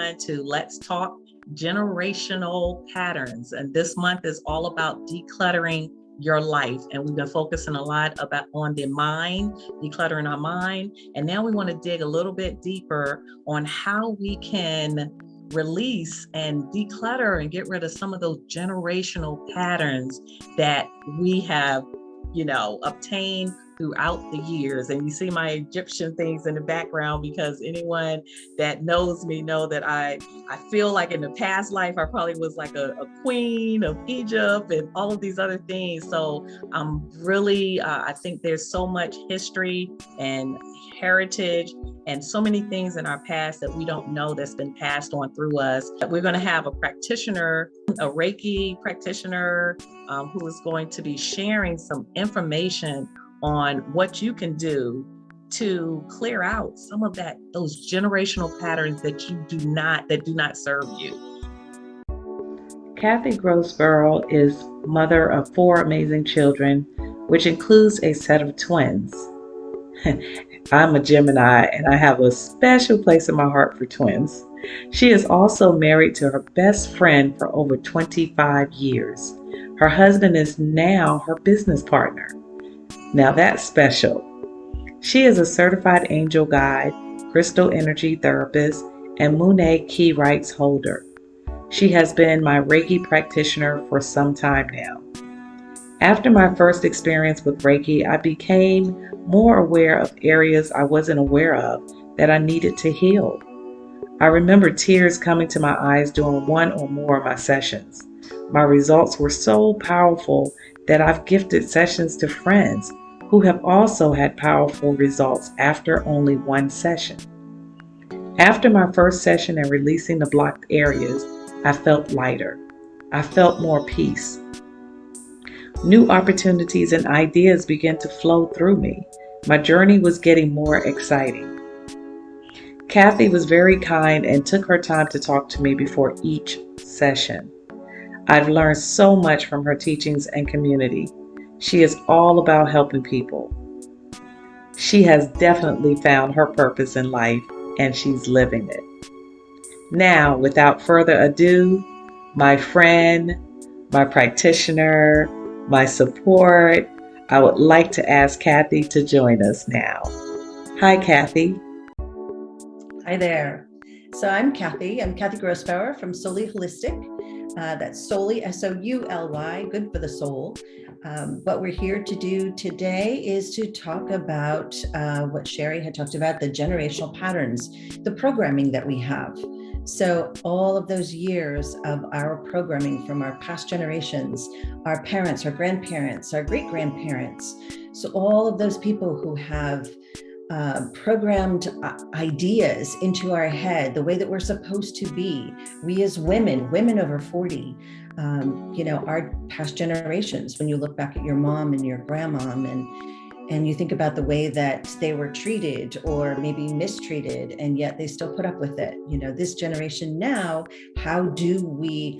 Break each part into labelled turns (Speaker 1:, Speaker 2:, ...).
Speaker 1: everyone to Let's Talk Generational Patterns. And this month is all about decluttering your life. And we've been focusing a lot on the mind, decluttering our mind. And now we want to dig a little bit deeper on how we can release and declutter and get rid of some of those generational patterns that we have, obtained throughout the years. And you see my Egyptian things in the background because anyone that knows me know that I feel like in the past life, I probably was like a queen of Egypt and all of these other things. So I'm really, I think there's so much history and heritage and so many things in our past that we don't know that's been passed on through us. We're going to have a practitioner, a Reiki practitioner, who is going to be sharing some information on what you can do to clear out some of those generational patterns that do not serve you. Cathy Grossberry is mother of 4 amazing children, which includes a set of twins. I'm a Gemini and I have a special place in my heart for twins. She is also married to her best friend for over 25 years. Her husband is now her business partner. Now that's special. She is a certified angel guide, crystal energy therapist, and Monet key rights holder. She has been my Reiki practitioner for some time now. After my first experience with Reiki, I became more aware of areas I wasn't aware of that I needed to heal. I remember tears coming to my eyes during one or more of my sessions. My results were so powerful that I've gifted sessions to friends who have also had powerful results after only one session. After my first session and releasing the blocked areas, I felt lighter. I felt more peace. New opportunities and ideas began to flow through me. My journey was getting more exciting. Cathy was very kind and took her time to talk to me before each session. I've learned so much from her teachings and community. She is all about helping people. She has definitely found her purpose in life and she's living it. Now, without further ado, my friend, my practitioner, my support, I would like to ask Cathy to join us now. Hi, Cathy.
Speaker 2: Hi there. So I'm Cathy. I'm Cathy Grossbrauer from Solely Holistic. That's Solely, S-O-U-L-Y, good for the soul. What we're here to do today is to talk about what Sherry had talked about, the generational patterns, the programming that we have. So all of those years of our programming from our past generations, our parents, our grandparents, our great-grandparents. So all of those people who have programmed ideas into our head, the way that we're supposed to be. We as women over 40, our past generations, when you look back at your mom and your grandmom and you think about the way that they were treated or maybe mistreated, and yet they still put up with it. This generation now, how do we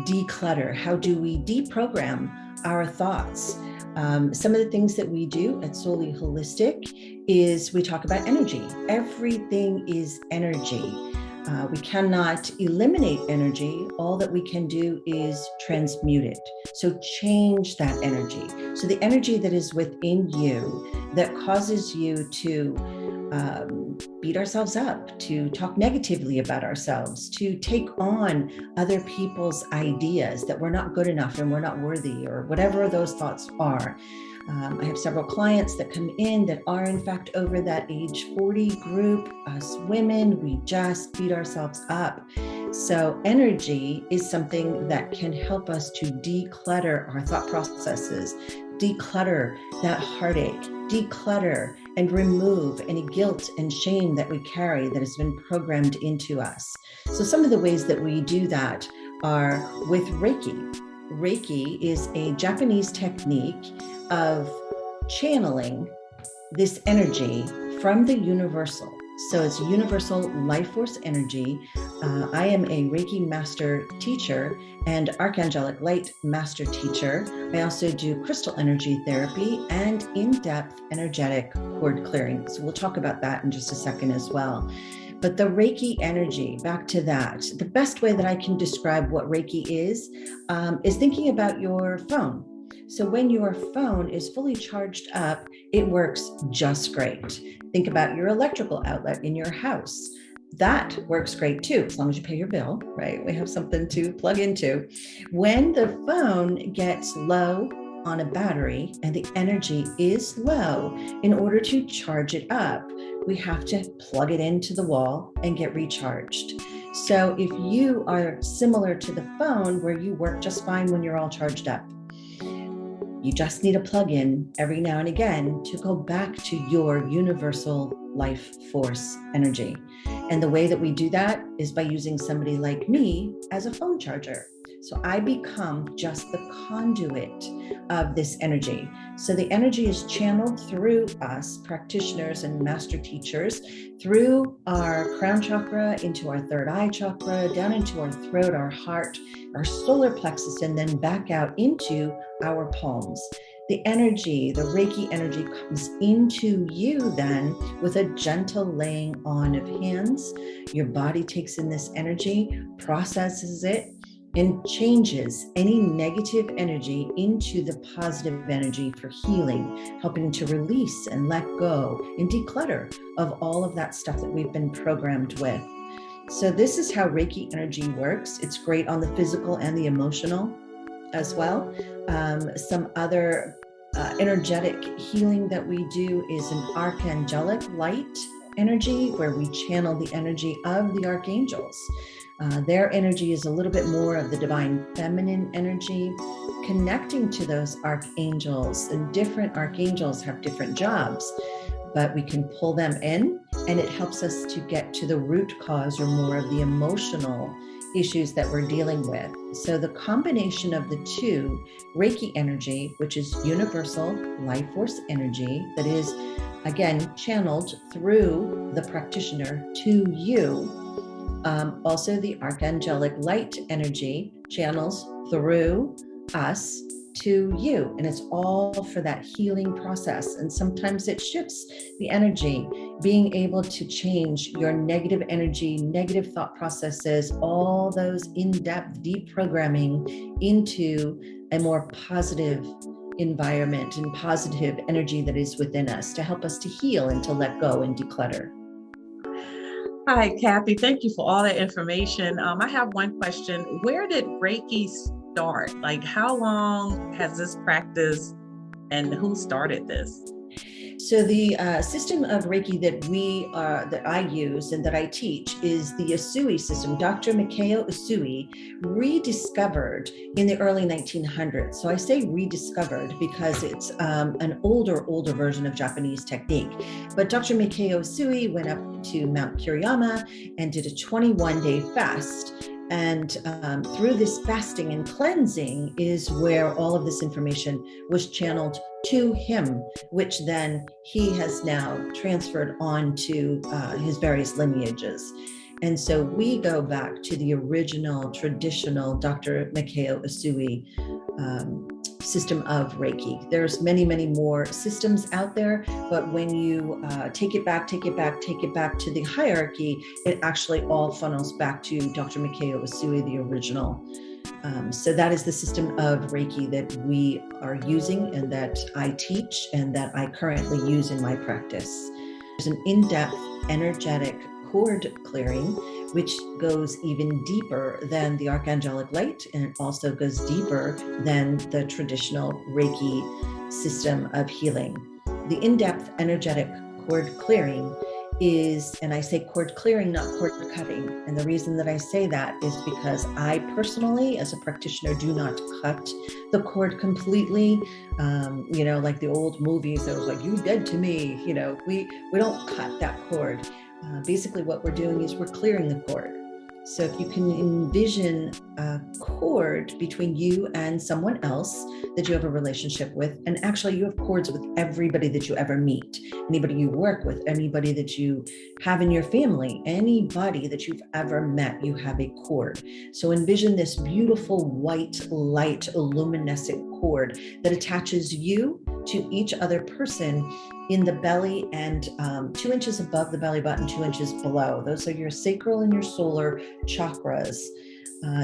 Speaker 2: declutter? How do we deprogram our thoughts? Some of the things that we do at Solely Holistic is we talk about energy. Everything is energy. We cannot eliminate energy. All that we can do is transmute it. So change that energy. So the energy that is within you that causes you to beat ourselves up, to talk negatively about ourselves, to take on other people's ideas that we're not good enough and we're not worthy, or whatever those thoughts are. I have several clients that come in that are in fact over that age 40 group. Us women, we just beat ourselves up. So energy is something that can help us to declutter our thought processes, declutter that heartache, declutter and remove any guilt and shame that we carry that has been programmed into us. So some of the ways that we do that are with Reiki. Reiki is a Japanese technique of channeling this energy from the universal. So it's universal life force energy. I am a Reiki master teacher and archangelic light master teacher. I also do crystal energy therapy and in-depth energetic cord clearing. So we'll talk about that in just a second as well. But the Reiki energy, back to that, the best way that I can describe what Reiki is thinking about your phone. So when your phone is fully charged up, it works just great. Think about your electrical outlet in your house. That works great too, as long as you pay your bill, right? We have something to plug into. When the phone gets low on a battery and the energy is low, in order to charge it up, we have to plug it into the wall and get recharged. So if you are similar to the phone where you work just fine when you're all charged up, you just need a plug-in every now and again to go back to your universal life force energy. And the way that we do that is by using somebody like me as a phone charger. So I become just the conduit of this energy. So the energy is channeled through us practitioners and master teachers, through our crown chakra, into our third eye chakra, down into our throat, our heart, our solar plexus, and then back out into our palms. The energy, the Reiki energy, comes into you then with a gentle laying on of hands. Your body takes in this energy, processes it, and changes any negative energy into the positive energy for healing, helping to release and let go and declutter of all of that stuff that we've been programmed with. So this is how Reiki energy works. It's great on the physical and the emotional as well. Some other energetic healing that we do is an archangelic light energy, where we channel the energy of the archangels. Their energy is a little bit more of the divine feminine energy, connecting to those archangels. And different archangels have different jobs, but we can pull them in, and it helps us to get to the root cause or more of the emotional issues that we're dealing with. So the combination of the two, Reiki energy, which is universal life force energy that is, again, channeled through the practitioner to you. Also, the archangelic light energy channels through us to you, and it's all for that healing process. And sometimes it shifts the energy, being able to change your negative energy, negative thought processes, all those in-depth deprogramming into a more positive environment and positive energy that is within us to help us to heal and to let go and declutter.
Speaker 1: Hi, Cathy. Thank you for all that information. I have one question. Where did Reiki start? Like, how long has this practice and who started this?
Speaker 2: So the system of Reiki that I use and that I teach is the Usui system. Dr. Mikao Usui rediscovered in the early 1900s. So I say rediscovered because it's an older version of Japanese technique. But Dr. Mikao Usui went up to Mount Kiriyama and did a 21-day fast. And through this fasting and cleansing is where all of this information was channeled to him, which then he has now transferred on to his various lineages. And so we go back to the original traditional Dr. Mikao Usui system of Reiki. There's many more systems out there, but when you take it back to the hierarchy, it actually all funnels back to Dr. Mikao Usui, the original. So that is the system of Reiki that we are using and that I teach and that I currently use in my practice. There's an in-depth energetic chord clearing, which goes even deeper than the archangelic light, and it also goes deeper than the traditional Reiki system of healing. The in-depth energetic chord clearing is, and I say chord clearing, not chord cutting. And the reason that I say that is because I personally, as a practitioner, do not cut the cord completely. Like the old movies that was like, "You dead to me." We don't cut that cord. Basically what we're doing is we're clearing the cord. So if you can envision a cord between you and someone else that you have a relationship with, and actually you have cords with everybody that you ever meet, anybody you work with, anybody that you have in your family, anybody that you've ever met, you have a cord. So envision this beautiful white light luminescent cord that attaches you to each other person in the belly and 2 inches above the belly button, 2 inches below. Those are your sacral and your solar chakras.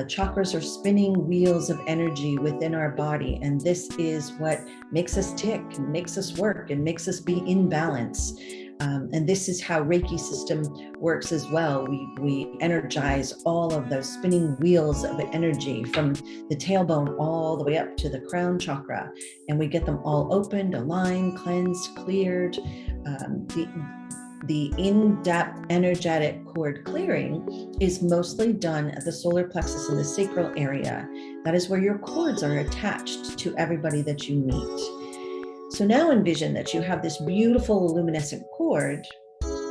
Speaker 2: Chakras are spinning wheels of energy within our body, and this is what makes us tick, and makes us work, and makes us be in balance. And this is how Reiki system works as well. We energize all of those spinning wheels of energy from the tailbone all the way up to the crown chakra, and we get them all opened, aligned, cleansed, cleared. The in-depth energetic cord clearing is mostly done at the solar plexus in the sacral area. That is where your cords are attached to everybody that you meet. So now envision that you have this beautiful luminescent cord,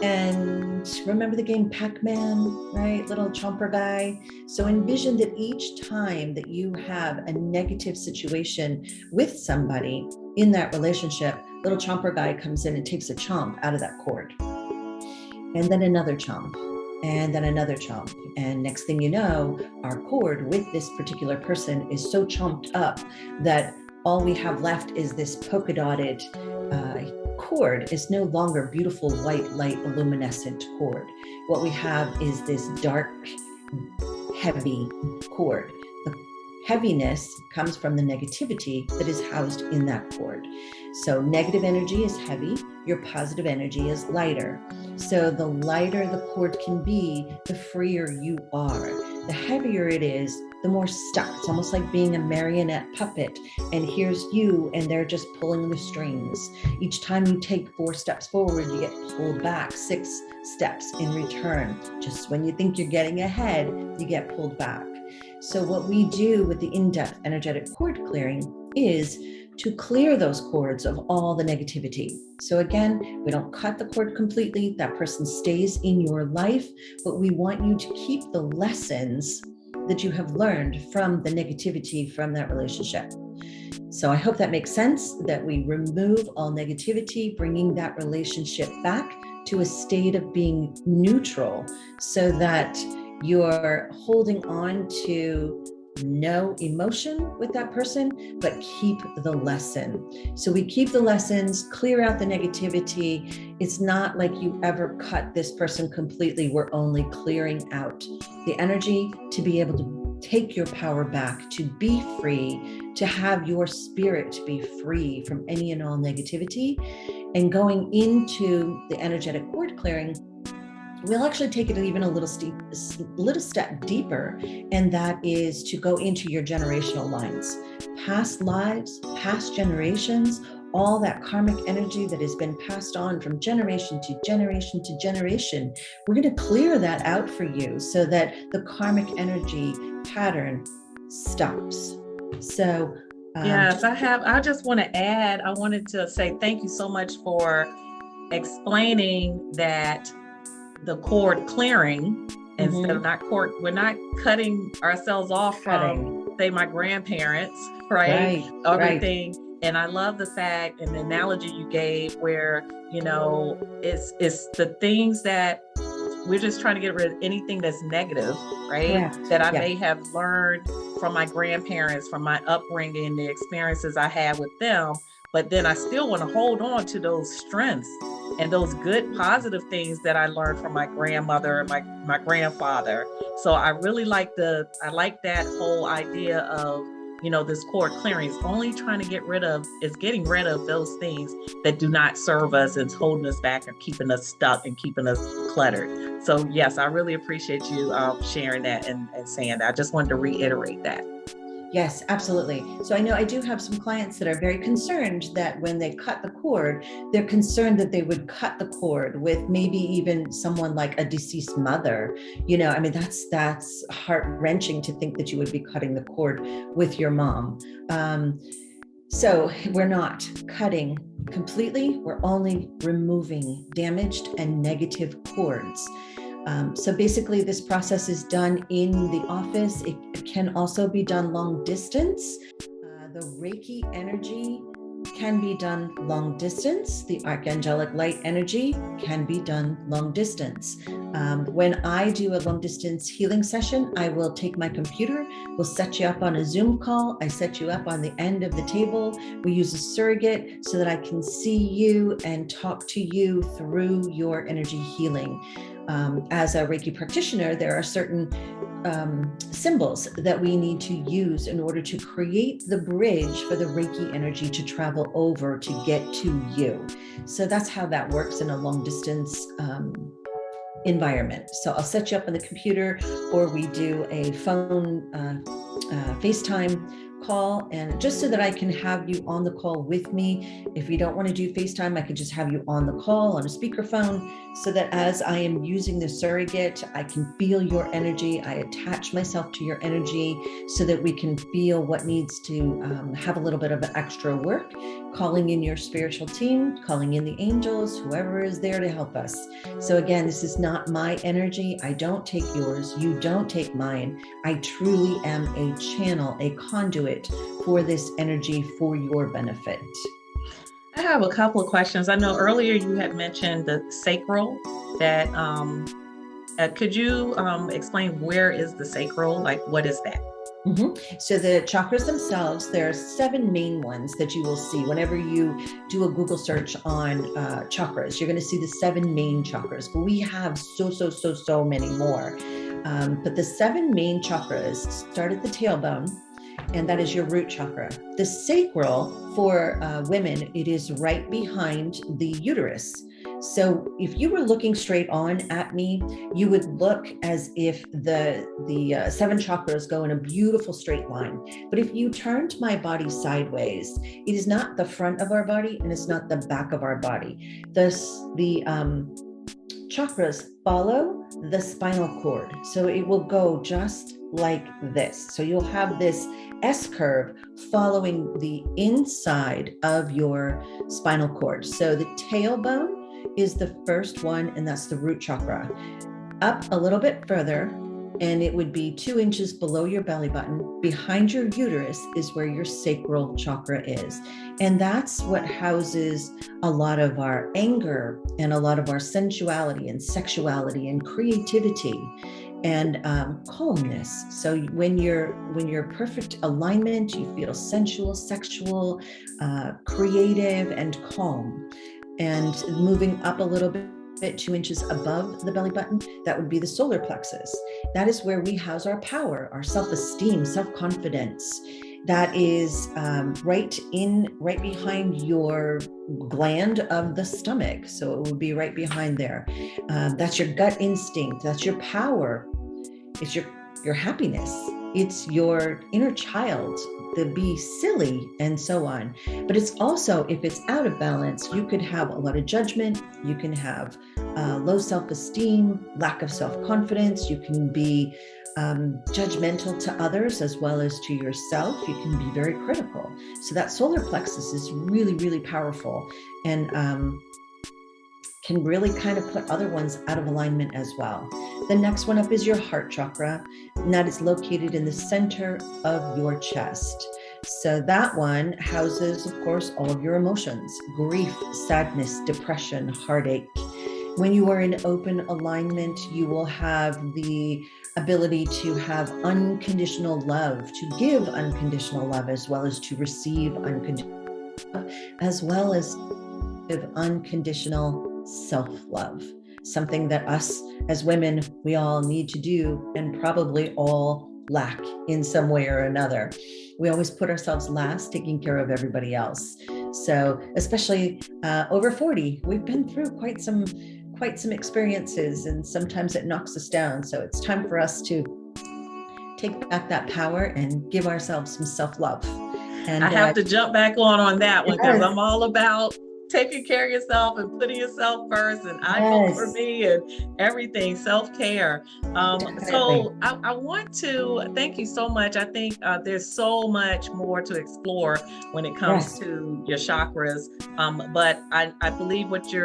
Speaker 2: and remember the game Pac-Man, right? Little chomper guy. So envision that each time that you have a negative situation with somebody in that relationship, little chomper guy comes in and takes a chomp out of that cord. And then another chomp, and then another chomp. And next thing you know, our cord with this particular person is so chomped up that all we have left is this polka dotted cord. Is no longer beautiful white light luminescent cord. What we have is this dark, heavy cord. The heaviness comes from the negativity that is housed in that cord. So negative energy is heavy, your positive energy is lighter. So the lighter the cord can be, the freer you are. The heavier it is, the more stuck. It's almost like being a marionette puppet, and here's you and they're just pulling the strings. Each time you take 4 steps forward, you get pulled back 6 steps in return. Just when you think you're getting ahead, you get pulled back. So what we do with the in-depth energetic cord clearing is to clear those cords of all the negativity. So again, we don't cut the cord completely. That person stays in your life, but we want you to keep the lessons that you have learned from the negativity from that relationship. So I hope that makes sense, that we remove all negativity, bringing that relationship back to a state of being neutral so that you're holding on to no emotion with that person, but keep the lesson. So we keep the lessons, clear out the negativity. It's not like you ever cut this person completely. We're only clearing out the energy to be able to take your power back, to be free, to have your spirit be free from any and all negativity. And going into the energetic cord clearing, we'll actually take it even a little step deeper, and that is to go into your generational lines. Past lives, past generations, all that karmic energy that has been passed on from generation to generation to generation. We're going to clear that out for you so that the karmic energy pattern stops. So
Speaker 1: yes, I just want to add, I wanted to say thank you so much for explaining that the cord clearing instead of not cord, we're not cutting ourselves off from, say, my grandparents, right? Everything. Right. And I love the fact and the analogy you gave where, you know, it's the things that we're just trying to get rid of anything that's negative, right? Correct. That I may have learned from my grandparents, from my upbringing, the experiences I had with them. But then I still want to hold on to those strengths and those good positive things that I learned from my grandmother and my grandfather. So I really like that whole idea of, you know, this cord clearing is only trying to getting rid of those things that do not serve us and holding us back and keeping us stuck and keeping us cluttered. So yes, I really appreciate you sharing that and saying that. I just wanted to reiterate that.
Speaker 2: Yes, absolutely. So I know I do have some clients that are very concerned that when they cut the cord, they're concerned that they would cut the cord with maybe even someone like a deceased mother. You know, I mean, that's heart-wrenching to think that you would be cutting the cord with your mom. So we're not cutting completely. We're only removing damaged and negative cords. So basically this process is done in the office. It can also be done long distance. The Reiki energy can be done long distance. The archangelic light energy can be done long distance. When I do a long distance healing session, I will take my computer, we'll set you up on a Zoom call. I set you up on the end of the table. We use a surrogate so that I can see you and talk to you through your energy healing. As a Reiki practitioner, there are certain symbols that we need to use in order to create the bridge for the Reiki energy to travel over to get to you. So that's how that works in a long distance environment. So I'll set you up on the computer, or we do a phone FaceTime call, and just so that I can have you on the call with me. If you don't want to do FaceTime, I could just have you on the call on a speakerphone, so that as I am using the surrogate, I can feel your energy. I attach myself to your energy so that we can feel what needs to have a little bit of an extra work, calling in your spiritual team, calling in the angels, whoever is there to help us. So again, this is not my energy. I don't take yours. You don't take mine. I truly am a channel, a conduit for this energy for your benefit.
Speaker 1: I have a couple of questions. I know earlier you had mentioned the sacral. That could you explain where is the sacral? Like, what is that?
Speaker 2: So the chakras themselves, there are 7 main ones that you will see whenever you do a Google search on chakras. You're going to see the 7 main chakras, but we have so many more. But the 7 main chakras start at the tailbone, and that is your root chakra. The sacral for women, it is right behind the uterus. So if you were looking straight on at me, you would look as if the 7 chakras go in a beautiful straight line. But if you turned my body sideways, it is not the front of our body and it's not the back of our body. The chakras follow the spinal cord. So it will go just like this. So you'll have this S curve following the inside of your spinal cord. So the tailbone is the first one, and that's the root chakra. Up a little bit further, and it would be 2 inches below your belly button. Behind your uterus is where your sacral chakra is. And that's what houses a lot of our anger and a lot of our sensuality and sexuality and creativity and calmness. So when you're perfect alignment, you feel sensual, sexual, creative, and calm. And moving up a little bit, 2 inches above the belly button, that would be the solar plexus. That is where we house our power, our self-esteem, self-confidence. That is right behind your gland of the stomach. So it would be right behind there. That's your gut instinct. That's your power. It's your happiness. It's your inner child, the be silly, and so on. But it's also, if it's out of balance, you could have a lot of judgment. You can have low self-esteem, lack of self-confidence. You can be judgmental to others as well as to yourself. You can be very critical. So that solar plexus is really, really powerful, and can really kind of put other ones out of alignment as well. The next one up is your heart chakra, and that is located in the center of your chest. So that one houses, of course, all of your emotions: grief, sadness, depression, heartache. When you are in open alignment, you will have the ability to have unconditional love, to give unconditional love, as well as to receive unconditional love, as well as give unconditional self-love, something that us as women, we all need to do and probably all lack in some way or another. We always put ourselves last, taking care of everybody else. So especially over 40, we've been through quite some experiences, and sometimes it knocks us down. So it's time for us to take back that power and give ourselves some self-love. And
Speaker 1: I have to jump back on that one, because I'm all about taking care of yourself and putting yourself first, and I vote for me and everything, self-care. So I want to thank you so much. I think there's so much more to explore when it comes to your chakras. But I believe what you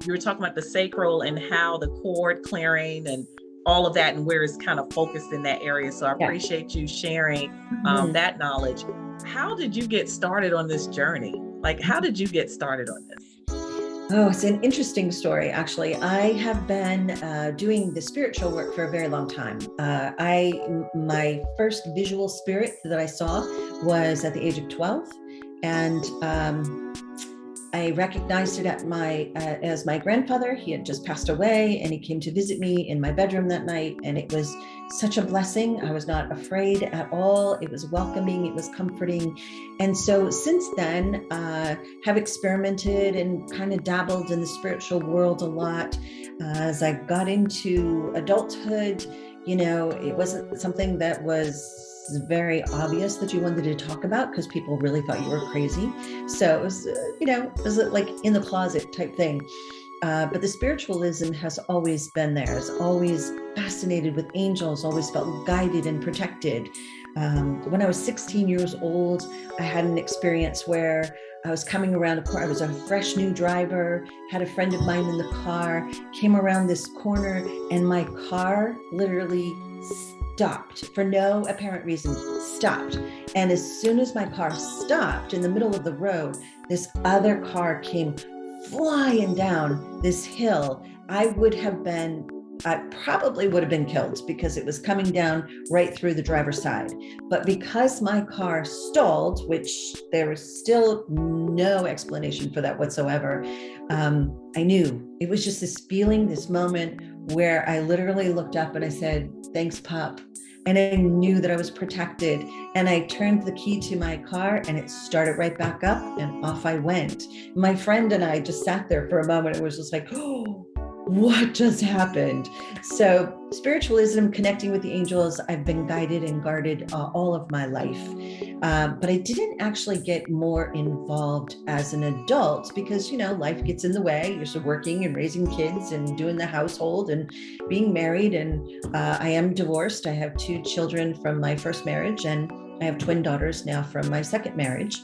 Speaker 1: were talking about, the sacral and how the chord clearing and all of that, and where it's kind of focused in that area. So I appreciate you sharing that knowledge. How did you get started on this journey? Like, how did you get started on this?
Speaker 2: Oh, it's an interesting story, actually. I have been doing the spiritual work for a very long time. My first visual spirit that I saw was at the age of 12, and I recognized it as my grandfather. He had just passed away, and he came to visit me in my bedroom that night, and it was such a blessing. I was not afraid at all. It was welcoming, it was comforting. And so since then, have experimented and kind of dabbled in the spiritual world a lot. As I got into adulthood, it wasn't something that was very obvious that you wanted to talk about because people really thought you were crazy. So it was, it was like in the closet type thing. But the spiritualism has always been there. It's always fascinated with angels, always felt guided and protected. When I was 16 years old, I had an experience where I was coming around a corner. I was a fresh new driver, had a friend of mine in the car, came around this corner, and my car literally stopped for no apparent reason, stopped. And as soon as my car stopped in the middle of the road, this other car came flying down this hill. I probably would have been killed because it was coming down right through the driver's side. But because my car stalled, which there was still no explanation for that whatsoever, I knew it was just this feeling, this moment where I literally looked up and I said, "Thanks, Pop." And I knew that I was protected. And I turned the key to my car and it started right back up and off I went. My friend and I just sat there for a moment. It was just like, oh, what just happened? So spiritualism, connecting with the angels, I've been guided and guarded all of my life. But I didn't actually get more involved as an adult because, life gets in the way. You're still working and raising kids and doing the household and being married. And I am divorced. I have 2 children from my first marriage, and I have twin daughters now from my second marriage.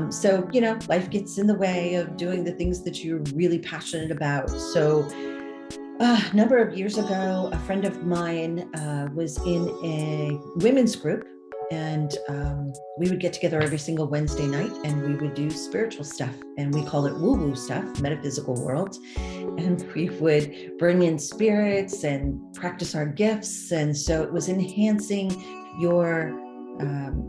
Speaker 2: So, life gets in the way of doing the things that you're really passionate about. So a number of years ago, a friend of mine was in a women's group, and we would get together every single Wednesday night and we would do spiritual stuff, and we call it woo-woo stuff, metaphysical world. And we would bring in spirits and practice our gifts. And so it was enhancing your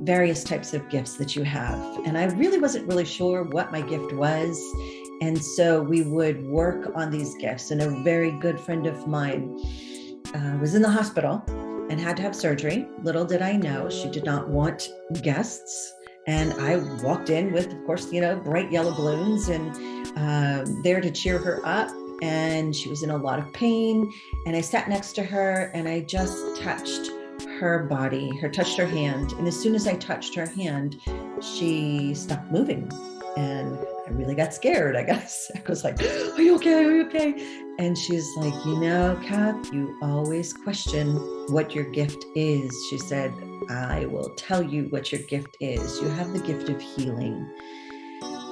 Speaker 2: various types of gifts that you have. And I really wasn't really sure what my gift was. And so we would work on these gifts. And a very good friend of mine was in the hospital and had to have surgery. Little did I know, she did not want guests. And I walked in with, of course, bright yellow balloons and there to cheer her up. And she was in a lot of pain. And I sat next to her and I just touched her body, touched her hand. And as soon as I touched her hand, she stopped moving. And I really got scared, I guess. I was like, "Are you okay? Are you okay?" And she's like, "Kath, you always question what your gift is." She said, "I will tell you what your gift is. You have the gift of healing."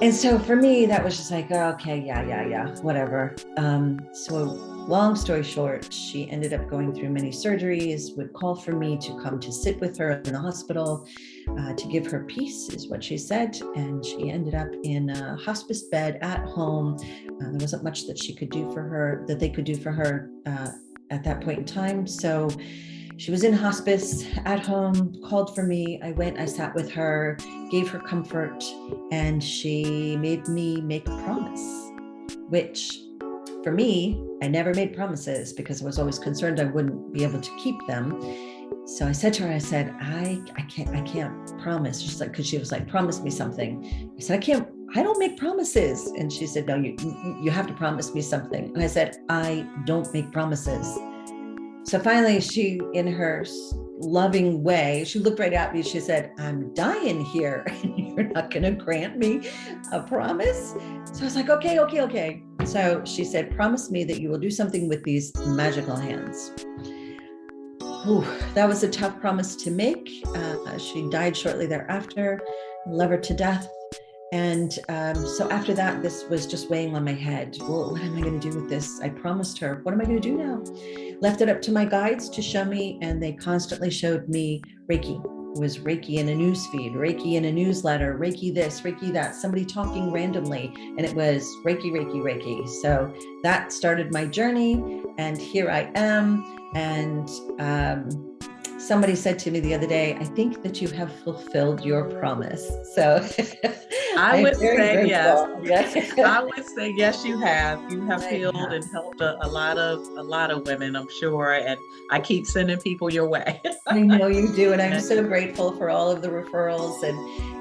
Speaker 2: And so for me, that was just like, oh, okay, yeah, whatever. So long story short, she ended up going through many surgeries, would call for me to come to sit with her in the hospital, to give her peace, is what she said. And she ended up in a hospice bed at home. There wasn't much that they could do for her at that point in time. So she was in hospice at home, called for me. I went, I sat with her, gave her comfort, and she made me make a promise, which for me, I never made promises because I was always concerned I wouldn't be able to keep them. So I said to her, I can't promise. She's like, because she was like, promise me something. I said, I don't make promises. And she said, no, you have to promise me something. And I said, I don't make promises. So finally, she, in her loving way, she looked right at me. She said, I'm dying here and you're not going to grant me a promise. So I was like, okay. So she said, promise me that you will do something with these magical hands. Ooh, that was a tough promise to make. She died shortly thereafter. Love her to death. And so after that, this was just weighing on my head. Well, what am I going to do with this? I promised her, what am I going to do now? Left it up to my guides to show me, and they constantly showed me Reiki. was Reiki in a news feed, Reiki in a newsletter, Reiki this, Reiki that, somebody talking randomly, and it was Reiki, Reiki, Reiki. So that started my journey, and here I am. And somebody said to me the other day, I think that you have fulfilled your promise. So
Speaker 1: I would say yes.
Speaker 2: Yes.
Speaker 1: I would say yes, you have. You have
Speaker 2: I
Speaker 1: healed
Speaker 2: have.
Speaker 1: and helped a lot of women, I'm sure. And I keep sending people your way.
Speaker 2: I know you do. And I'm so grateful for all of the referrals. And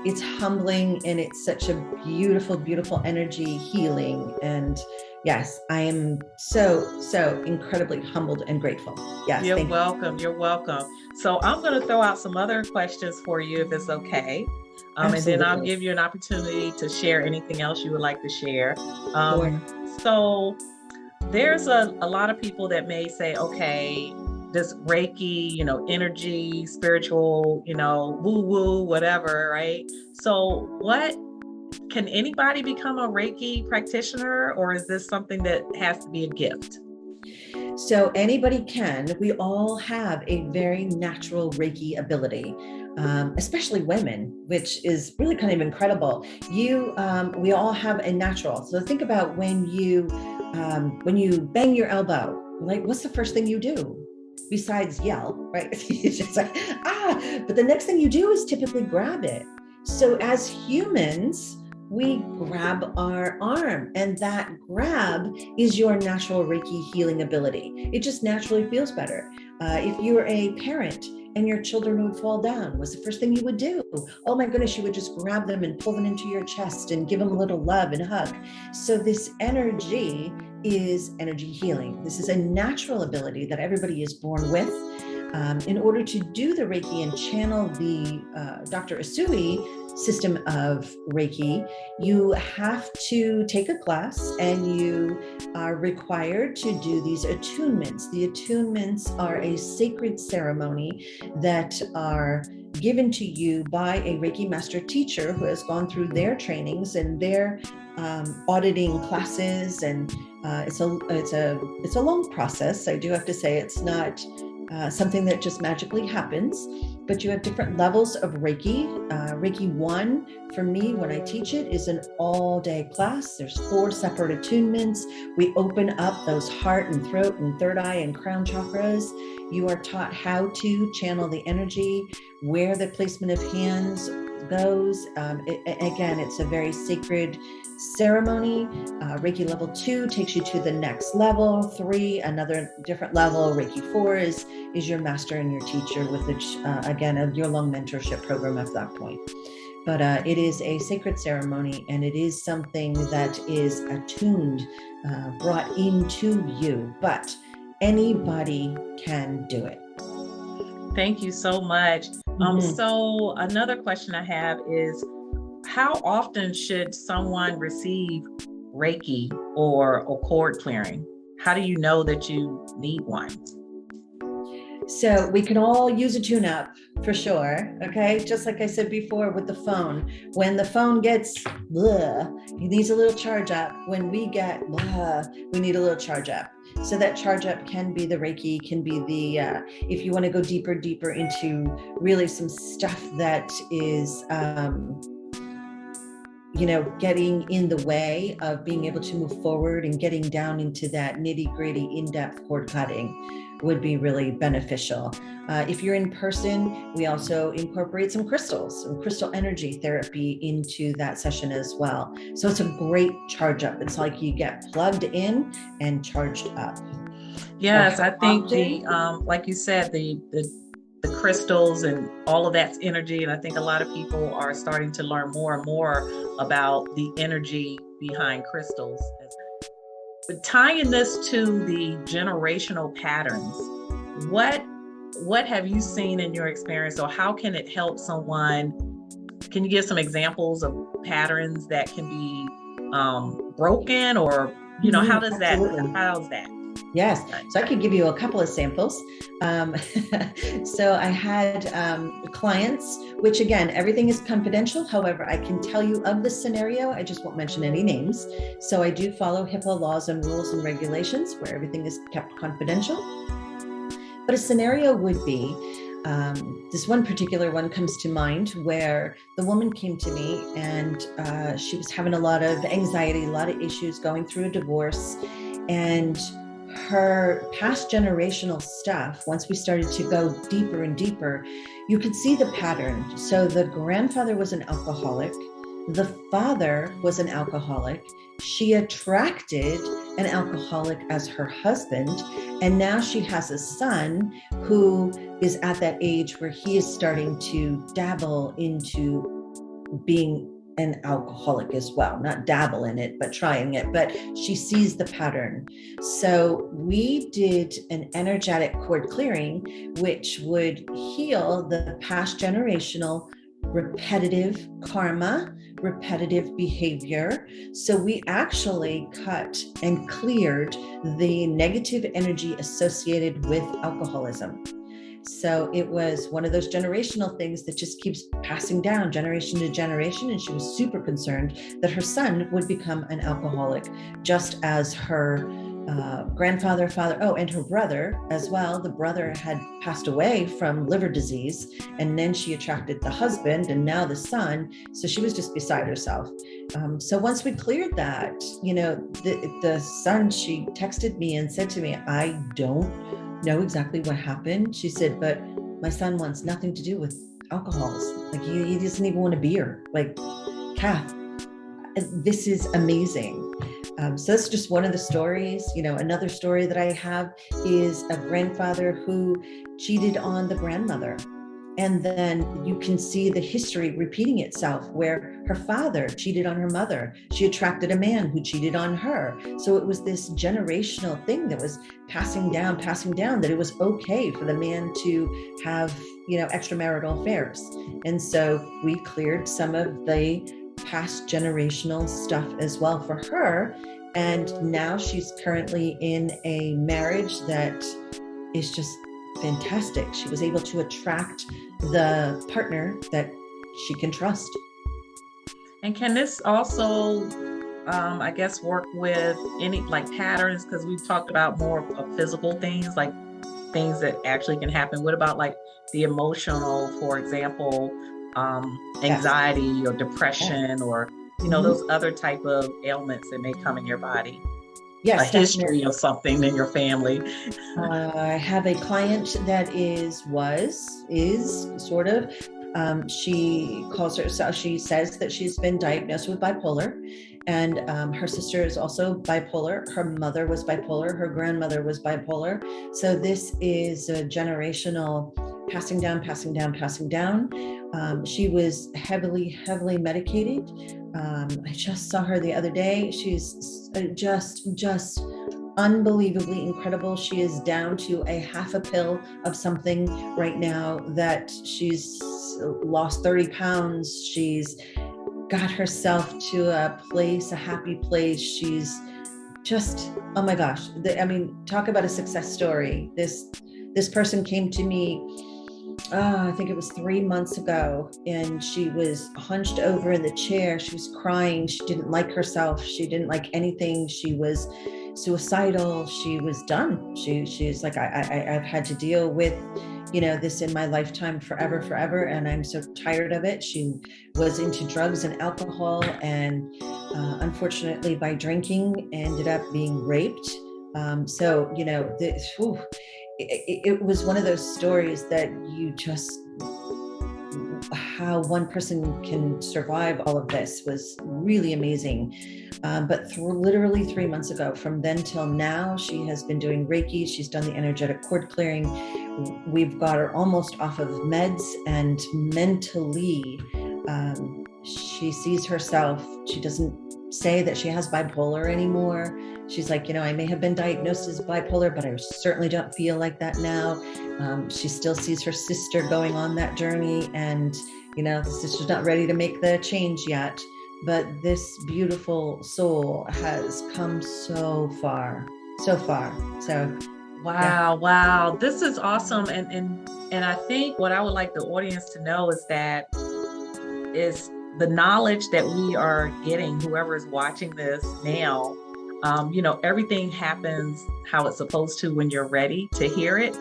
Speaker 2: it's humbling, and it's such a beautiful, beautiful energy healing. And yes, I am so incredibly humbled and grateful. Yes.
Speaker 1: You're
Speaker 2: Thank you.
Speaker 1: welcome. You're welcome. So I'm going to throw out some other questions for you if it's okay. And then I'll
Speaker 2: Absolutely.
Speaker 1: give you an opportunity to share anything else you would like to share.
Speaker 2: Sure.
Speaker 1: So there's a lot of people that may say, okay, this Reiki, energy, spiritual, woo woo, whatever, right? So can anybody become a Reiki practitioner, or is this something that has to be a gift?
Speaker 2: So anybody can. We all have a very natural Reiki ability, especially women, which is really kind of incredible. We all have a natural. So think about when you bang your elbow, like what's the first thing you do? Besides yell, right? It's just like, but the next thing you do is typically grab it. So as humans, we grab our arm, and that grab is your natural Reiki healing ability. It just naturally feels better. If you were a parent and your children would fall down, what's the first thing you would do? Oh my goodness, you would just grab them and pull them into your chest and give them a little love and hug. So this energy is energy healing. This is a natural ability that everybody is born with. In order to do the Reiki and channel the Dr. Usui system of Reiki, you have to take a class, and you are required to do these attunements. The attunements are a sacred ceremony that are given to you by a Reiki master teacher who has gone through their trainings and their auditing classes, and it's a long process. I do have to say it's not something that just magically happens, but you have different levels of Reiki. Reiki 1, for me, when I teach it, is an all-day class. There's 4 separate attunements. We open up those heart and throat and third eye and crown chakras. You are taught how to channel the energy, where the placement of hands goes. Again, it's a very sacred ceremony. Reiki level 2 takes you to the next level. 3, another different level. Reiki 4 is your master and your teacher, with again a year-long mentorship program at that point. But it is a sacred ceremony, and it is something that is attuned, brought into you. But anybody can do it.
Speaker 1: Thank you so much. So another question I have is, how often should someone receive Reiki or chord clearing? How do you know that you need one?
Speaker 2: So we can all use a tune-up for sure. Okay, just like I said before with the phone, when the phone gets it needs a little charge up. When we get we need a little charge up. So that charge up can be the Reiki, can be the if you want to go deeper into really some stuff that is getting in the way of being able to move forward and getting down into that nitty-gritty, in-depth chord cutting would be really beneficial. If you're in person, we also incorporate some crystals, some crystal energy therapy into that session as well. So it's a great charge up. It's like you get plugged in and charged up.
Speaker 1: Yes, I think like you said, the crystals and all of that's energy. And I think a lot of people are starting to learn more and more about the energy behind crystals. But tying this to the generational patterns, what have you seen in your experience, or how can it help someone? Can you give some examples of patterns that can be broken, or how does that?
Speaker 2: Yes, so I could give you a couple of samples. So I had clients, which again, everything is confidential. However, I can tell you of the scenario. I just won't mention any names. So I do follow HIPAA laws and rules and regulations where everything is kept confidential. But a scenario would be This one particular one comes to mind where the woman came to me and she was having a lot of anxiety, a lot of issues, going through a divorce, and her past generational stuff, once we started to go deeper and deeper, you could see the pattern. So the grandfather was an alcoholic. The father was an alcoholic. She attracted an alcoholic as her husband. And now she has a son who is at that age where he is starting to dabble into being an alcoholic as well, not dabble in it, but trying it, but she sees the pattern. So we did an energetic cord clearing, which would heal the past generational repetitive karma, repetitive behavior. So we actually cut and cleared the negative energy associated with alcoholism. So it was one of those generational things that just keeps passing down generation to generation. And she was super concerned that her son would become an alcoholic, just as her grandfather, father, and her brother as well. The brother had passed away from liver disease, and then she attracted the husband and now the son. So she was just beside herself. So once we cleared that, the son, she texted me and said to me, I don't know exactly what happened. She said, but my son wants nothing to do with alcohols. Like he doesn't even want a beer. Like, Kath, this is amazing. So that's just one of the stories. Another story that I have is a grandfather who cheated on the grandmother. And then you can see the history repeating itself, where her father cheated on her mother. She attracted a man who cheated on her. So it was this generational thing that was passing down, that it was okay for the man to have, extramarital affairs. And so we cleared some of the past generational stuff as well for her. And now she's currently in a marriage that is just fantastic. She was able to attract the partner that she can trust.
Speaker 1: And can this also, I guess, work with any like patterns? Because we've talked about more of physical things, like things that actually can happen. What about like the emotional, for example, anxiety or depression, or those other type of ailments that may come in your body?
Speaker 2: Yes,
Speaker 1: a history of something in your family.
Speaker 2: I have a client that is sort of, she says that she's been diagnosed with bipolar, and her sister is also bipolar. Her mother was bipolar. Her grandmother was bipolar. So this is a generational passing down. She was heavily medicated. I just saw her the other day. She's just unbelievably incredible. She is down to a half a pill of something right now, that she's lost 30 pounds. She's got herself to a happy place. She's just, oh my gosh. Talk about a success story. This person came to me, I think it was 3 months ago, and she was hunched over in the chair. She was crying. She didn't like herself. She didn't like anything. She was suicidal. She was done. She's like, I've had to deal with, this in my lifetime forever. And I'm so tired of it. She was into drugs and alcohol, and unfortunately by drinking ended up being raped. It was one of those stories that you just, how one person can survive all of this was really amazing. But literally 3 months ago, from then till now, she has been doing Reiki. She's done the energetic cord clearing. We've got her almost off of meds, and mentally, she sees herself. She doesn't say that she has bipolar anymore. She's like, I may have been diagnosed as bipolar, but I certainly don't feel like that now. She still sees her sister going on that journey, and, the sister's not ready to make the change yet. But this beautiful soul has come so far. So,
Speaker 1: wow. This is awesome. And I think what I would like the audience to know is the knowledge that we are getting, whoever is watching this now, everything happens how it's supposed to when you're ready to hear it.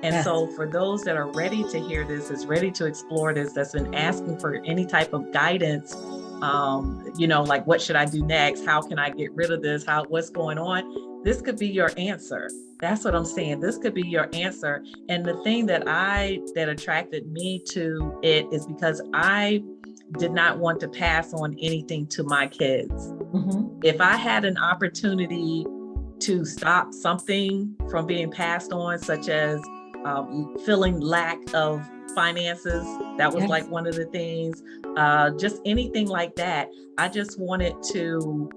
Speaker 1: And
Speaker 2: Yes.
Speaker 1: so for those that are ready to hear this, is ready to explore this, that's been asking for any type of guidance, like what should I do next? How can I get rid of this? What's going on? This could be your answer. That's what I'm saying. This could be your answer. And the thing that attracted me to it is because I did not want to pass on anything to my kids.
Speaker 2: Mm-hmm.
Speaker 1: If I had an opportunity to stop something from being passed on, such as feeling lack of finances, that was
Speaker 2: Yes.
Speaker 1: like one of the things, just anything like that. I just wanted to,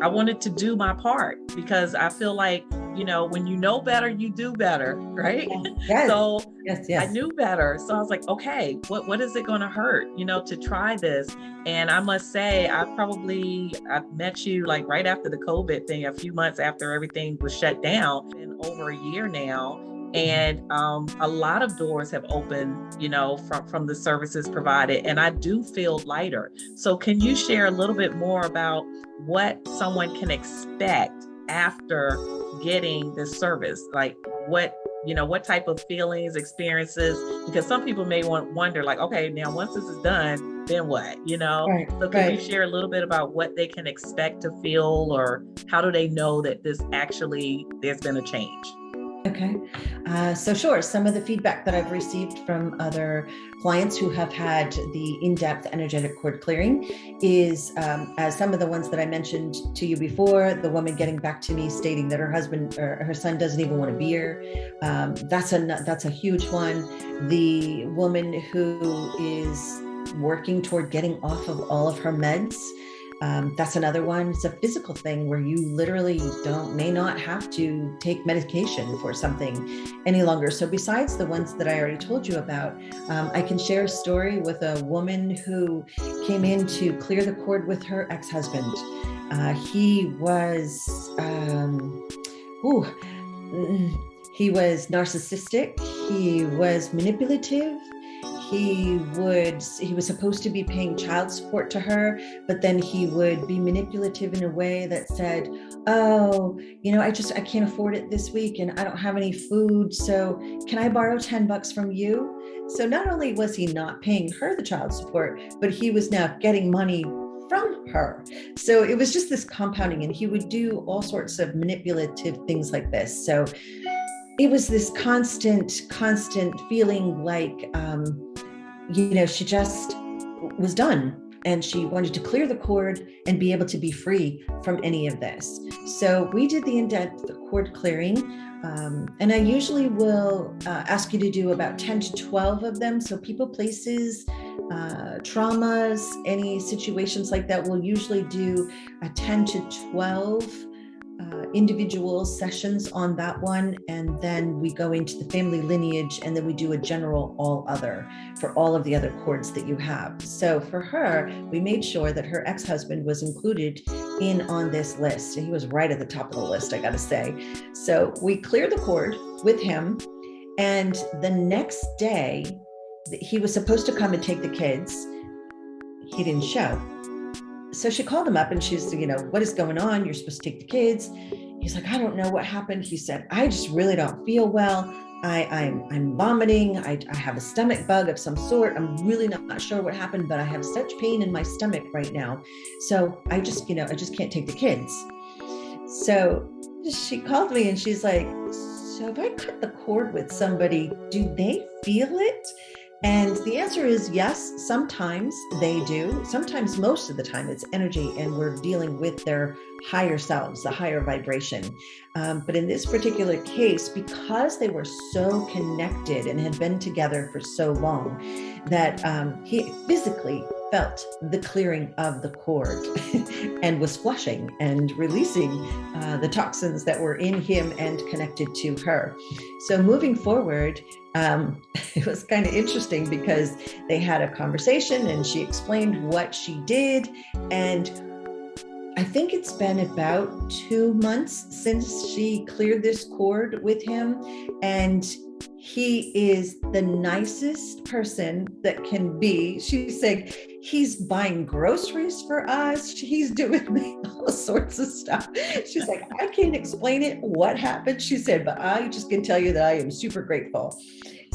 Speaker 1: I wanted to do my part, because I feel like, when you know better, you do better, right?
Speaker 2: Yes.
Speaker 1: So
Speaker 2: Yes.
Speaker 1: I knew better. So I was like, okay, what is it going to hurt, to try this? And I must say, I met you like right after the COVID thing, a few months after everything was shut down, in over a year now. And a lot of doors have opened, from the services provided, and I do feel lighter. So can you share a little bit more about what someone can expect after getting this service? Like what type of feelings, experiences, because some people may wonder like, okay, now once this is done, then what,
Speaker 2: Right.
Speaker 1: So can you share a little bit about what they can expect to feel, or how do they know that there's been a change?
Speaker 2: Okay. So sure. Some of the feedback that I've received from other clients who have had the in-depth energetic cord clearing is, as some of the ones that I mentioned to you before, the woman getting back to me stating that her husband or her son doesn't even want a beer. That's a huge one. The woman who is working toward getting off of all of her meds. That's another one. It's a physical thing where you literally may not have to take medication for something any longer. So besides the ones that I already told you about, I can share a story with a woman who came in to clear the cord with her ex-husband. He was narcissistic. He was manipulative. He was supposed to be paying child support to her, but then he would be manipulative in a way that said, oh, I can't afford it this week and I don't have any food. So can I borrow $10 from you? So not only was he not paying her the child support, but he was now getting money from her. So it was just this compounding, and he would do all sorts of manipulative things like this. So it was this constant feeling like, she just was done, and she wanted to clear the cord and be able to be free from any of this. So we did the in-depth cord clearing, and I usually will ask you to do about 10 to 12 of them. So people, places, traumas, any situations like that, we'll usually do a 10 to 12 individual sessions on that one, and then we go into the family lineage, and then we do a general all other for all of the other cords that you have. So for her, we made sure that her ex-husband was included in on this list. He was right at the top of the list, I gotta say. So we cleared the cord with him, and the next day he was supposed to come and take the kids. He didn't show. So she called him up and she's, what is going on? You're supposed to take the kids. He's like, I don't know what happened. He said, I just really don't feel well. I'm vomiting. I have a stomach bug of some sort. I'm really not sure what happened, but I have such pain in my stomach right now. So I just can't take the kids. So she called me and she's like, so if I cut the cord with somebody, do they feel it? And the answer is yes, sometimes they do. Sometimes, most of the time, it's energy, and we're dealing with their higher selves, the higher vibration. But in this particular case, because they were so connected and had been together for so long, that he physically felt the clearing of the cord and was flushing and releasing the toxins that were in him and connected to her. So moving forward, it was kind of interesting because they had a conversation and she explained what she did. And I think it's been about 2 months since she cleared this cord with him. And he is the nicest person that can be. She's saying he's buying groceries for us. He's doing all sorts of stuff. She's like, I can't explain it, what happened. She said, but I just can tell you that I am super grateful.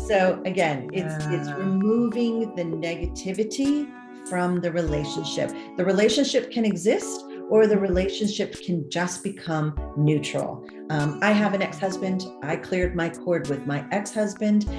Speaker 2: So again, it's removing the negativity from the relationship. The relationship can exist, or the relationship can just become neutral. I have an ex-husband. I cleared my cord with my ex-husband.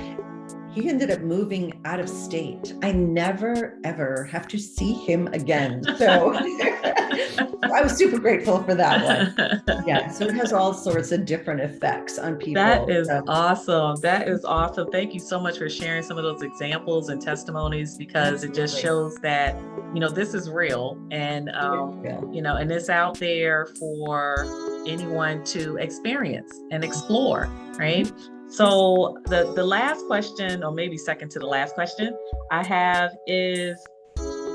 Speaker 2: He ended up moving out of state. I never, ever have to see him again. So I was super grateful for that one. Yeah, so it has all sorts of different effects on people.
Speaker 1: That is awesome. That is awesome. Thank you so much for sharing some of those examples and testimonies, because it just shows that, this is real, and, and it's out there for anyone to experience and explore, right? So the last question, or maybe second to the last question I have is,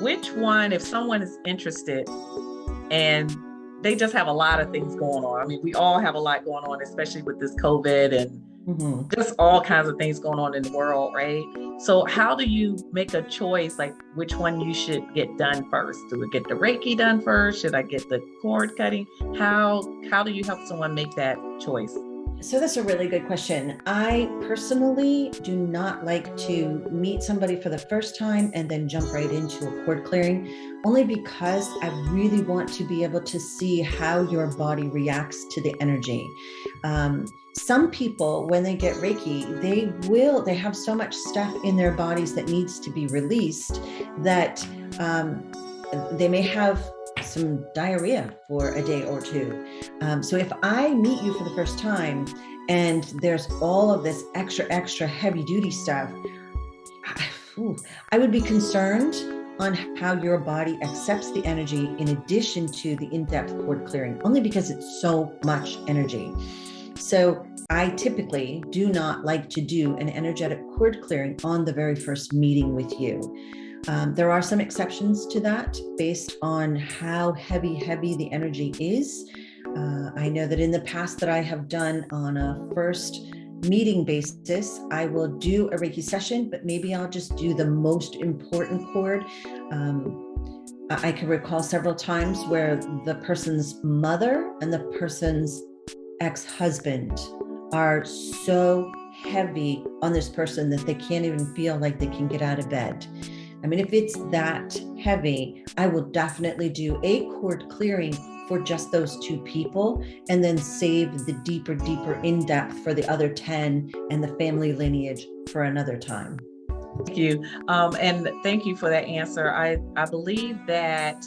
Speaker 1: which one, if someone is interested and they just have a lot of things going on. I mean, we all have a lot going on, especially with this COVID and just all kinds of things going on in the world, right? So how do you make a choice, like which one you should get done first? Do I get the Reiki done first? Should I get the cord cutting? How do you help someone make that choice?
Speaker 2: So that's a really good question. I personally do not like to meet somebody for the first time and then jump right into a cord clearing, only because I really want to be able to see how your body reacts to the energy. Some people, when they get Reiki, they have so much stuff in their bodies that needs to be released that they may have some diarrhea for a day or two. So if I meet you for the first time and there's all of this extra heavy duty stuff, I would be concerned on how your body accepts the energy in addition to the in-depth cord clearing, only because it's so much energy. So I typically do not like to do an energetic cord clearing on the very first meeting with you. There are some exceptions to that based on how heavy the energy is. I know that in the past that I have done on a first meeting basis, I will do a Reiki session, but maybe I'll just do the most important cord. I can recall several times where the person's mother and the person's ex-husband are so heavy on this person that they can't even feel like they can get out of bed. I mean, if it's that heavy, I will definitely do a cord clearing for just those two people, and then save the deeper in-depth for the other 10 and the family lineage for another time.
Speaker 1: Thank you. And thank you for that answer. I believe that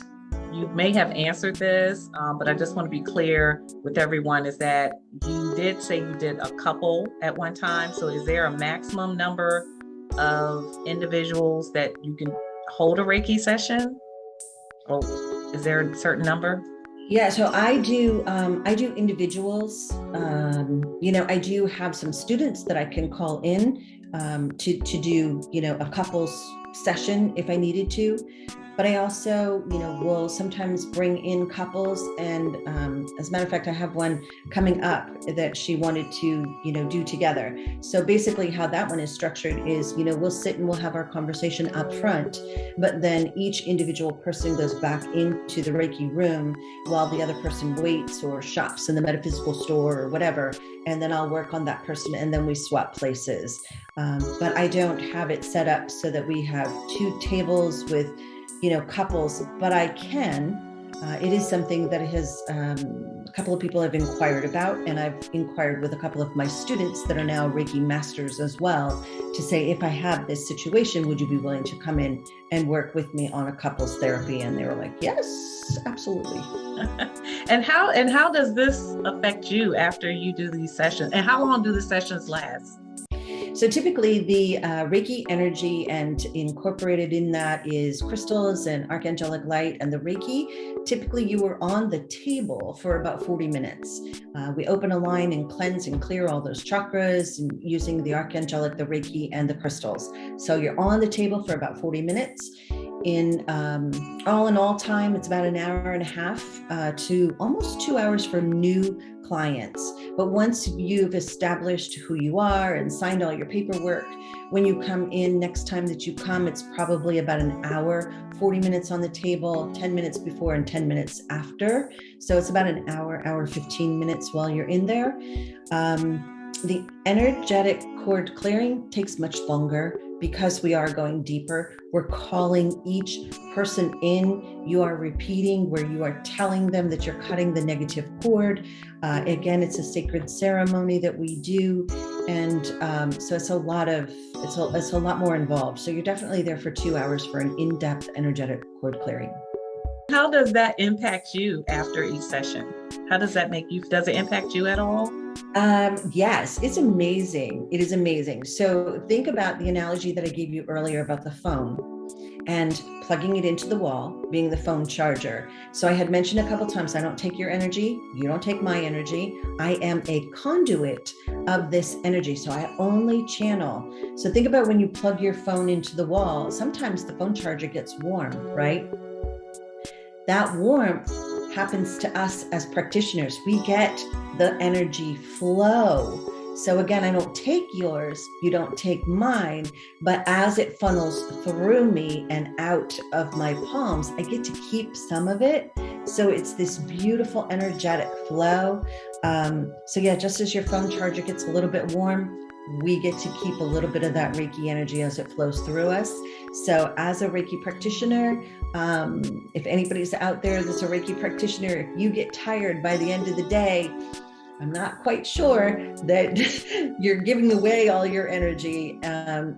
Speaker 1: you may have answered this, but I just want to be clear with everyone, is that you did say you did a couple at one time. So is there a maximum number of individuals that you can hold a Reiki session? Or is there a certain number?
Speaker 2: Yeah, so I do individuals. I do have some students that I can call in to do, a couples session if I needed to. But I also, will sometimes bring in couples. And as a matter of fact, I have one coming up that she wanted to, do together. So basically how that one is structured is, we'll sit and we'll have our conversation up front, but then each individual person goes back into the Reiki room while the other person waits or shops in the metaphysical store or whatever. And then I'll work on that person, and then we swap places. But I don't have it set up so that we have two tables with couples, but I can. It is something that has a couple of people have inquired about, and I've inquired with a couple of my students that are now Reiki masters as well, to say, if I have this situation, would you be willing to come in and work with me on a couples therapy? And they were like, yes, absolutely.
Speaker 1: And how does this affect you after you do these sessions? And how long do the sessions last?
Speaker 2: So typically the Reiki energy, and incorporated in that is crystals and archangelic light and the Reiki. Typically you are on the table for about 40 minutes. We open a line and cleanse and clear all those chakras, and using the archangelic, the Reiki, and the crystals. So you're on the table for about 40 minutes. In all time, it's about an hour and a half to almost 2 hours for new clients. But once you've established who you are and signed all your paperwork, when you come in, next time that you come, it's probably about an hour, 40 minutes on the table, 10 minutes before and 10 minutes after. So it's about an hour, 15 minutes while you're in there. The energetic cord clearing takes much longer because we are going deeper. We're calling each person in. You are repeating where you are telling them that you're cutting the negative cord. Again, it's a sacred ceremony that we do. And so it's a lot more involved. So you're definitely there for 2 hours for an in-depth energetic cord clearing.
Speaker 1: How does that impact you after each session? How does that make you, does it impact you at all?
Speaker 2: Yes, it's amazing. It is amazing. So think about the analogy that I gave you earlier about the phone and plugging it into the wall, being the phone charger. So I had mentioned a couple times, I don't take your energy, you don't take my energy. I am a conduit of this energy. So I only channel. So think about when you plug your phone into the wall, sometimes the phone charger gets warm, right? That warmth happens to us as practitioners. We get the energy flow. So again, I don't take yours, you don't take mine, but as it funnels through me and out of my palms, I get to keep some of it. So it's this beautiful energetic flow. So yeah, just as your phone charger gets a little bit warm, we get to keep a little bit of that Reiki energy as it flows through us. So as a Reiki practitioner, if anybody's out there that's a Reiki practitioner, if you get tired by the end of the day, I'm not quite sure that you're giving away all your energy.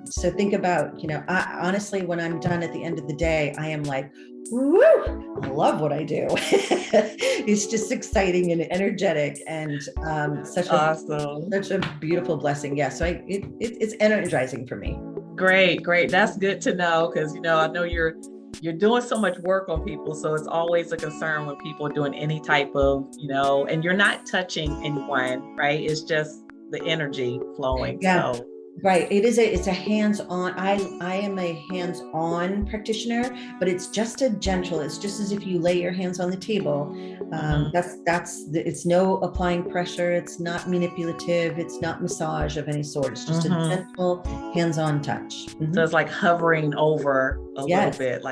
Speaker 2: So think about, honestly, when I'm done at the end of the day, I am like, woo, I love what I do. It's just exciting and energetic and such a beautiful blessing. Yeah, so it's energizing for me.
Speaker 1: Great. That's good to know because, I know you're doing so much work on people. So it's always a concern when people are doing any type of, and you're not touching anyone, right? It's just the energy flowing.
Speaker 2: Yeah.
Speaker 1: So.
Speaker 2: Right. It's a hands-on. I am a hands-on practitioner, but it's just it's just as if you lay your hands on the table. It's no applying pressure. It's not manipulative. It's not massage of any sort. It's just a gentle hands-on touch.
Speaker 1: So it's like hovering over a little bit,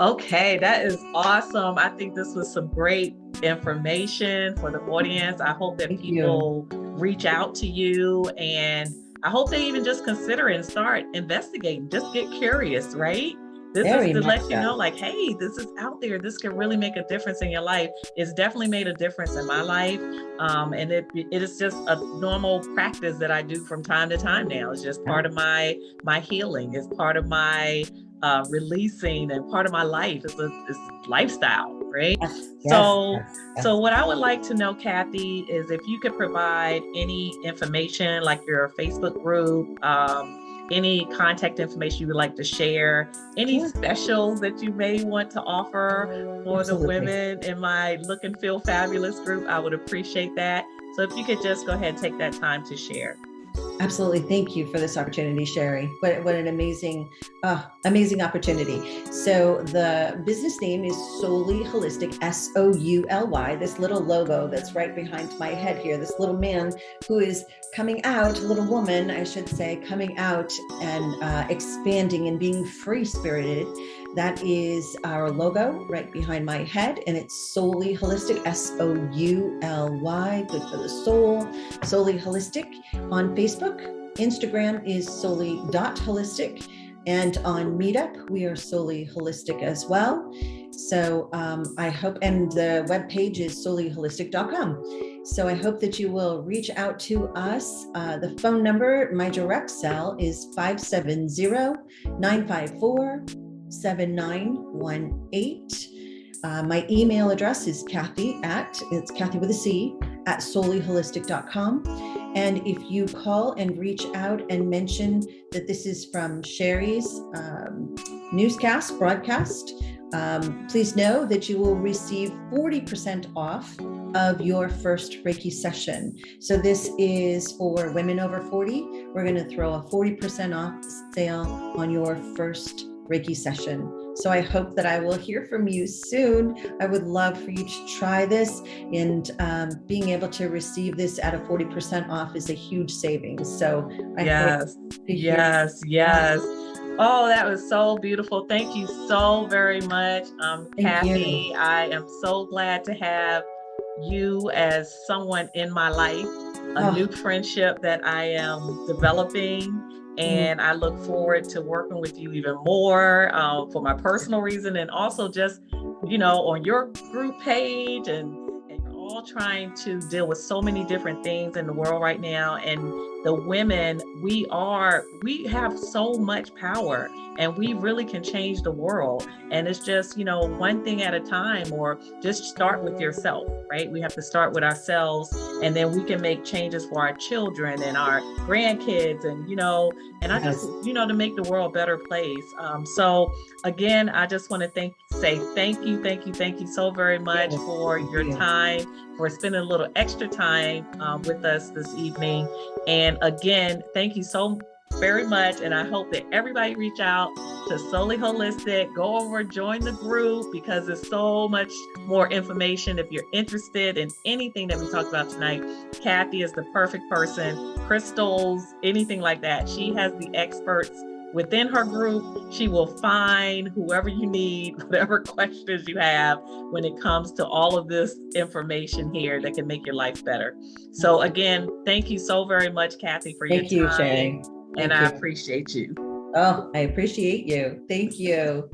Speaker 1: okay, that is awesome. I think this was some great information for the audience. I hope that people reach out to you, and I hope they even just consider it and start investigating. Just get curious, right? This is to let you know, like, hey, this is out there. This can really make a difference in your life. It's definitely made a difference in my life. And it is just a normal practice that I do from time to time now. It's just part of my healing. It's part of my releasing and part of my life. It's lifestyle, right? So what I would like to know, Cathy, is if you could provide any information, like your Facebook group, any contact information you would like to share, any specials that you may want to offer for the women in my Look and Feel Fabulous group, I would appreciate that. So if you could just go ahead and take that time to share.
Speaker 2: Absolutely. Thank you for this opportunity, Sherry. What an amazing opportunity. So the business name is Souly Holistic, SOULY, this little logo that's right behind my head here, this little man who is coming out, little woman, I should say, coming out and expanding and being free-spirited. That is our logo right behind my head, and it's Souly Holistic, SOULY, good for the soul, Souly Holistic. On Facebook, Instagram is souly.holistic, and on Meetup, we are Souly Holistic as well. So I hope, and the webpage is soulyholistic.com. So I hope that you will reach out to us. The phone number, my direct cell, is 570-954-7918. My email address is Cathy with a C, at soulyholistic.com. And if you call and reach out and mention that this is from Sherry's broadcast, please know that you will receive 40% off of your first Reiki session. So this is for women over 40. We're going to throw a 40% off sale on your first Reiki session. So I hope that I will hear from you soon. I would love for you to try this, and being able to receive this at a 40% off is a huge savings. So I hope
Speaker 1: Yes,
Speaker 2: to hear.
Speaker 1: yes, yes. Oh, that was so beautiful. Thank you so very much,
Speaker 2: Thank
Speaker 1: Cathy.
Speaker 2: you.
Speaker 1: I am so glad to have you as someone in my life, a new
Speaker 2: Oh,
Speaker 1: friendship that I am developing.
Speaker 2: mm,
Speaker 1: And I look forward to working with you even more for my personal reason, and also just, on your group page, and you're all trying to deal with so many different things in the world right now. And the women, we have so much power, and we really can change the world. And it's just, one thing at a time, or just start with yourself, right? We have to start with ourselves, and then we can make changes for our children and our grandkids, and I just,
Speaker 2: yes.
Speaker 1: to make the world a better place. So again, I just want to say thank you so very much
Speaker 2: Yes.
Speaker 1: for
Speaker 2: Thank
Speaker 1: your
Speaker 2: you.
Speaker 1: time, for spending a little extra time with us this evening. And again, thank you so very much. And I hope that everybody reach out to Solely Holistic, go over, join the group, because there's so much more information. If you're interested in anything that we talked about tonight, Cathy is the perfect person. Crystals, anything like that. She has the experts within her group. She will find whoever you need, whatever questions you have when it comes to all of this information here that can make your life better. So again, thank you so very much, Cathy, for your
Speaker 2: Thank you,
Speaker 1: time.
Speaker 2: Shay.
Speaker 1: And
Speaker 2: Thank
Speaker 1: I
Speaker 2: you.
Speaker 1: appreciate you.
Speaker 2: Oh, I appreciate you. Thank you.